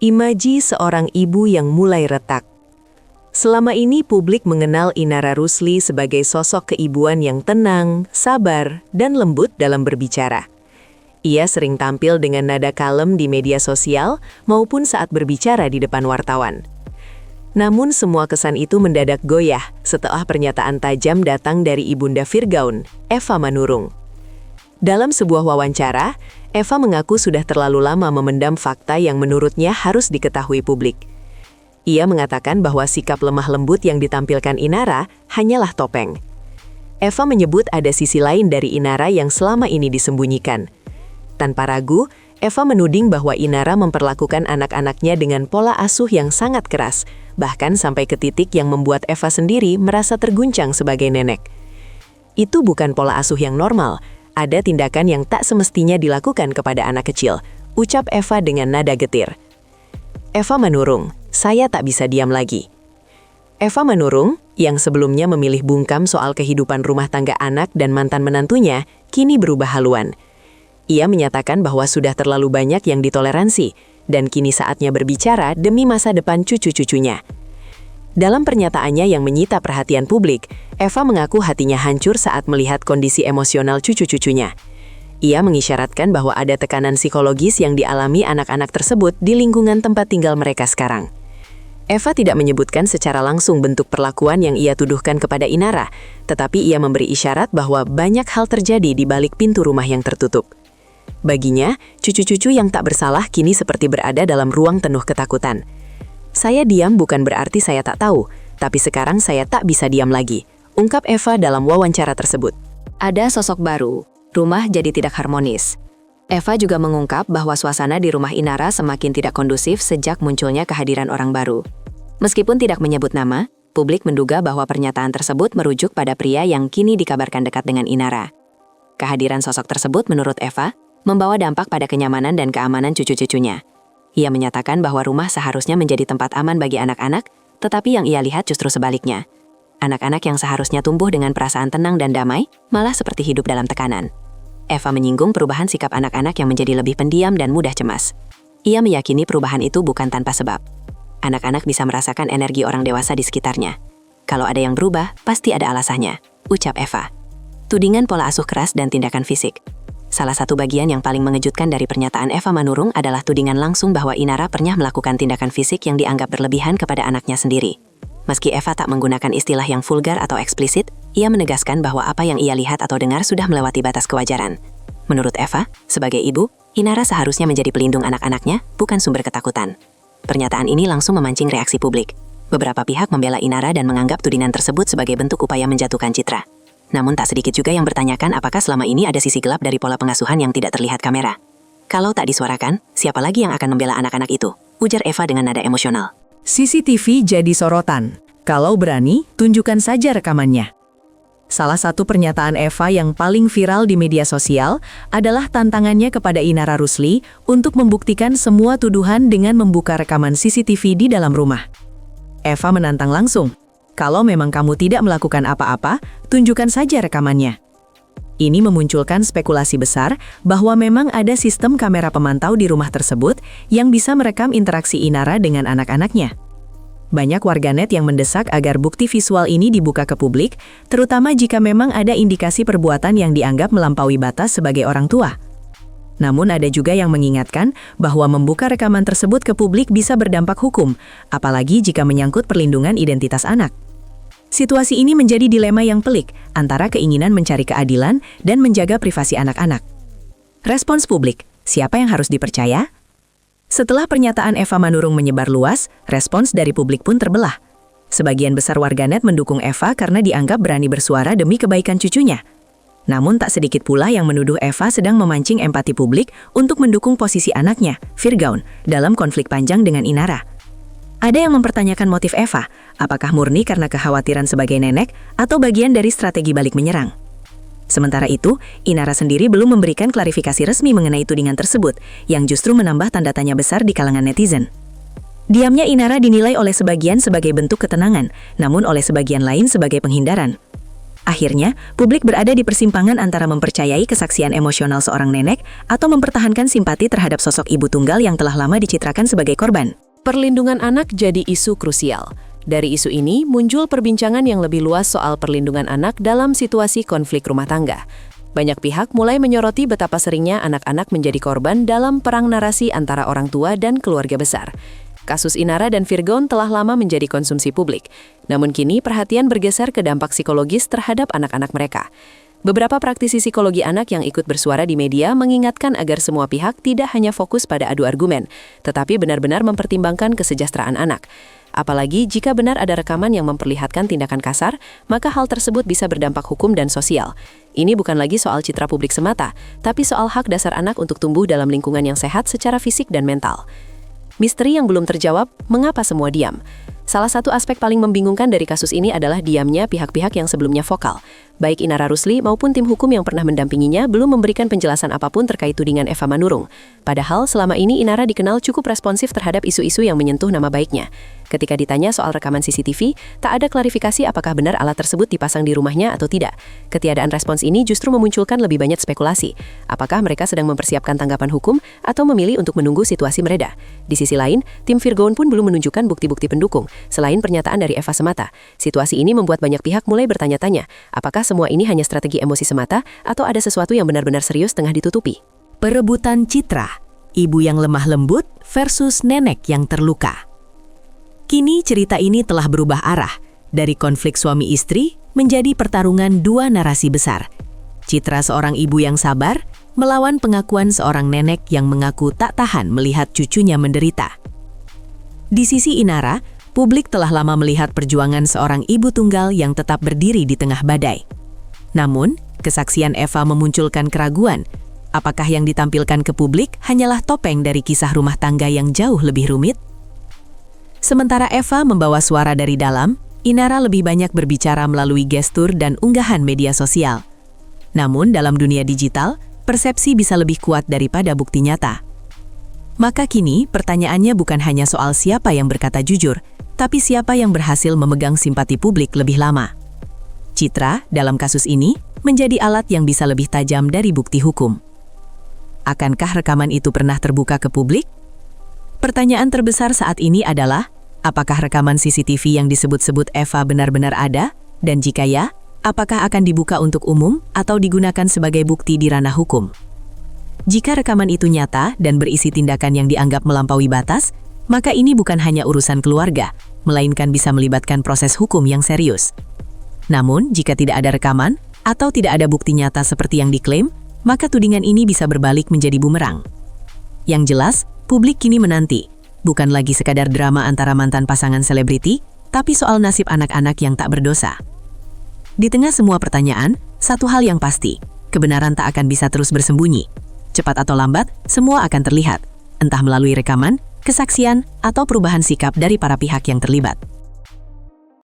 Imaji seorang ibu yang mulai retak. Selama ini publik mengenal Inara Rusli sebagai sosok keibuan yang tenang, sabar, dan lembut dalam berbicara. Ia sering tampil dengan nada kalem di media sosial maupun saat berbicara di depan wartawan. Namun semua kesan itu mendadak goyah setelah pernyataan tajam datang dari ibunda Virgaun, Eva Manurung. Dalam sebuah wawancara, Eva mengaku sudah terlalu lama memendam fakta yang menurutnya harus diketahui publik. Ia mengatakan bahwa sikap lemah lembut yang ditampilkan Inara hanyalah topeng. Eva menyebut ada sisi lain dari Inara yang selama ini disembunyikan. Tanpa ragu, Eva menuding bahwa Inara memperlakukan anak-anaknya dengan pola asuh yang sangat keras, bahkan sampai ke titik yang membuat Eva sendiri merasa terguncang sebagai nenek. Itu bukan pola asuh yang normal. Ada tindakan yang tak semestinya dilakukan kepada anak kecil, ucap Eva dengan nada getir. Eva Manurung, saya tak bisa diam lagi. Eva Manurung, yang sebelumnya memilih bungkam soal kehidupan rumah tangga anak dan mantan menantunya, kini berubah haluan. Ia menyatakan bahwa sudah terlalu banyak yang ditoleransi, dan kini saatnya berbicara demi masa depan cucu-cucunya. Dalam pernyataannya yang menyita perhatian publik, Eva mengaku hatinya hancur saat melihat kondisi emosional cucu-cucunya. Ia mengisyaratkan bahwa ada tekanan psikologis yang dialami anak-anak tersebut di lingkungan tempat tinggal mereka sekarang. Eva tidak menyebutkan secara langsung bentuk perlakuan yang ia tuduhkan kepada Inara, tetapi ia memberi isyarat bahwa banyak hal terjadi di balik pintu rumah yang tertutup. Baginya, cucu-cucu yang tak bersalah kini seperti berada dalam ruang penuh ketakutan. Saya diam bukan berarti saya tak tahu, tapi sekarang saya tak bisa diam lagi, ungkap Eva dalam wawancara tersebut. Ada sosok baru, rumah jadi tidak harmonis. Eva juga mengungkap bahwa suasana di rumah Inara semakin tidak kondusif sejak munculnya kehadiran orang baru. Meskipun tidak menyebut nama, publik menduga bahwa pernyataan tersebut merujuk pada pria yang kini dikabarkan dekat dengan Inara. Kehadiran sosok tersebut menurut Eva, membawa dampak pada kenyamanan dan keamanan cucu-cucunya. Ia menyatakan bahwa rumah seharusnya menjadi tempat aman bagi anak-anak, tetapi yang ia lihat justru sebaliknya. Anak-anak yang seharusnya tumbuh dengan perasaan tenang dan damai, malah seperti hidup dalam tekanan. Eva menyinggung perubahan sikap anak-anak yang menjadi lebih pendiam dan mudah cemas. Ia meyakini perubahan itu bukan tanpa sebab. Anak-anak bisa merasakan energi orang dewasa di sekitarnya. Kalau ada yang berubah, pasti ada alasannya, ucap Eva. Tudingan pola asuh keras dan tindakan fisik. Salah satu bagian yang paling mengejutkan dari pernyataan Eva Manurung adalah tudingan langsung bahwa Inara pernah melakukan tindakan fisik yang dianggap berlebihan kepada anaknya sendiri. Meski Eva tak menggunakan istilah yang vulgar atau eksplisit, ia menegaskan bahwa apa yang ia lihat atau dengar sudah melewati batas kewajaran. Menurut Eva, sebagai ibu, Inara seharusnya menjadi pelindung anak-anaknya, bukan sumber ketakutan. Pernyataan ini langsung memancing reaksi publik. Beberapa pihak membela Inara dan menganggap tudingan tersebut sebagai bentuk upaya menjatuhkan citra. Namun tak sedikit juga yang bertanyakan apakah selama ini ada sisi gelap dari pola pengasuhan yang tidak terlihat kamera. Kalau tak disuarakan, siapa lagi yang akan membela anak-anak itu? Ujar Eva dengan nada emosional. CCTV jadi sorotan. Kalau berani, tunjukkan saja rekamannya. Salah satu pernyataan Eva yang paling viral di media sosial adalah tantangannya kepada Inara Rusli untuk membuktikan semua tuduhan dengan membuka rekaman CCTV di dalam rumah. Eva menantang langsung. Kalau memang kamu tidak melakukan apa-apa, tunjukkan saja rekamannya. Ini memunculkan spekulasi besar bahwa memang ada sistem kamera pemantau di rumah tersebut yang bisa merekam interaksi Inara dengan anak-anaknya. Banyak warganet yang mendesak agar bukti visual ini dibuka ke publik, terutama jika memang ada indikasi perbuatan yang dianggap melampaui batas sebagai orang tua. Namun ada juga yang mengingatkan bahwa membuka rekaman tersebut ke publik bisa berdampak hukum, apalagi jika menyangkut perlindungan identitas anak. Situasi ini menjadi dilema yang pelik antara keinginan mencari keadilan dan menjaga privasi anak-anak. Respons publik, siapa yang harus dipercaya? Setelah pernyataan Eva Manurung menyebar luas, respons dari publik pun terbelah. Sebagian besar warganet mendukung Eva karena dianggap berani bersuara demi kebaikan cucunya. Namun tak sedikit pula yang menuduh Eva sedang memancing empati publik untuk mendukung posisi anaknya, Virgaun, dalam konflik panjang dengan Inara. Ada yang mempertanyakan motif Eva, apakah murni karena kekhawatiran sebagai nenek atau bagian dari strategi balik menyerang. Sementara itu, Inara sendiri belum memberikan klarifikasi resmi mengenai tudingan tersebut, yang justru menambah tanda tanya besar di kalangan netizen. Diamnya Inara dinilai oleh sebagian sebagai bentuk ketenangan, namun oleh sebagian lain sebagai penghindaran. Akhirnya, publik berada di persimpangan antara mempercayai kesaksian emosional seorang nenek atau mempertahankan simpati terhadap sosok ibu tunggal yang telah lama dicitrakan sebagai korban. Perlindungan anak jadi isu krusial. Dari isu ini, muncul perbincangan yang lebih luas soal perlindungan anak dalam situasi konflik rumah tangga. Banyak pihak mulai menyoroti betapa seringnya anak-anak menjadi korban dalam perang narasi antara orang tua dan keluarga besar. Kasus Inara dan Virgon telah lama menjadi konsumsi publik. Namun kini perhatian bergeser ke dampak psikologis terhadap anak-anak mereka. Beberapa praktisi psikologi anak yang ikut bersuara di media mengingatkan agar semua pihak tidak hanya fokus pada adu argumen, tetapi benar-benar mempertimbangkan kesejahteraan anak. Apalagi jika benar ada rekaman yang memperlihatkan tindakan kasar, maka hal tersebut bisa berdampak hukum dan sosial. Ini bukan lagi soal citra publik semata, tapi soal hak dasar anak untuk tumbuh dalam lingkungan yang sehat secara fisik dan mental. Misteri yang belum terjawab, mengapa semua diam? Salah satu aspek paling membingungkan dari kasus ini adalah diamnya pihak-pihak yang sebelumnya vokal. Baik Inara Rusli maupun tim hukum yang pernah mendampinginya belum memberikan penjelasan apapun terkait tudingan Eva Manurung. Padahal selama ini Inara dikenal cukup responsif terhadap isu-isu yang menyentuh nama baiknya. Ketika ditanya soal rekaman CCTV, tak ada klarifikasi apakah benar alat tersebut dipasang di rumahnya atau tidak. Ketiadaan respons ini justru memunculkan lebih banyak spekulasi. Apakah mereka sedang mempersiapkan tanggapan hukum atau memilih untuk menunggu situasi mereda? Di sisi lain, tim Virgon pun belum menunjukkan bukti-bukti pendukung, selain pernyataan dari Eva semata. Situasi ini membuat banyak pihak mulai bertanya-tanya, apakah semua ini hanya strategi emosi semata atau ada sesuatu yang benar-benar serius tengah ditutupi? Perebutan citra, ibu yang lemah lembut versus nenek yang terluka. Kini cerita ini telah berubah arah, dari konflik suami istri menjadi pertarungan dua narasi besar. Citra seorang ibu yang sabar melawan pengakuan seorang nenek yang mengaku tak tahan melihat cucunya menderita. Di sisi Inara, publik telah lama melihat perjuangan seorang ibu tunggal yang tetap berdiri di tengah badai. Namun, kesaksian Eva memunculkan keraguan. Apakah yang ditampilkan ke publik hanyalah topeng dari kisah rumah tangga yang jauh lebih rumit? Sementara Eva membawa suara dari dalam, Inara lebih banyak berbicara melalui gestur dan unggahan media sosial. Namun dalam dunia digital, persepsi bisa lebih kuat daripada bukti nyata. Maka kini pertanyaannya bukan hanya soal siapa yang berkata jujur, tapi siapa yang berhasil memegang simpati publik lebih lama. Citra dalam kasus ini menjadi alat yang bisa lebih tajam dari bukti hukum. Akankah rekaman itu pernah terbuka ke publik? Pertanyaan terbesar saat ini adalah, apakah rekaman CCTV yang disebut-sebut Eva benar-benar ada? Dan jika ya, apakah akan dibuka untuk umum atau digunakan sebagai bukti di ranah hukum? Jika rekaman itu nyata dan berisi tindakan yang dianggap melampaui batas, maka ini bukan hanya urusan keluarga, melainkan bisa melibatkan proses hukum yang serius. Namun, jika tidak ada rekaman atau tidak ada bukti nyata seperti yang diklaim, maka tudingan ini bisa berbalik menjadi bumerang. Yang jelas, publik kini menanti, bukan lagi sekadar drama antara mantan pasangan selebriti, tapi soal nasib anak-anak yang tak berdosa. Di tengah semua pertanyaan, satu hal yang pasti, kebenaran tak akan bisa terus bersembunyi. Cepat atau lambat, semua akan terlihat, entah melalui rekaman, kesaksian, atau perubahan sikap dari para pihak yang terlibat.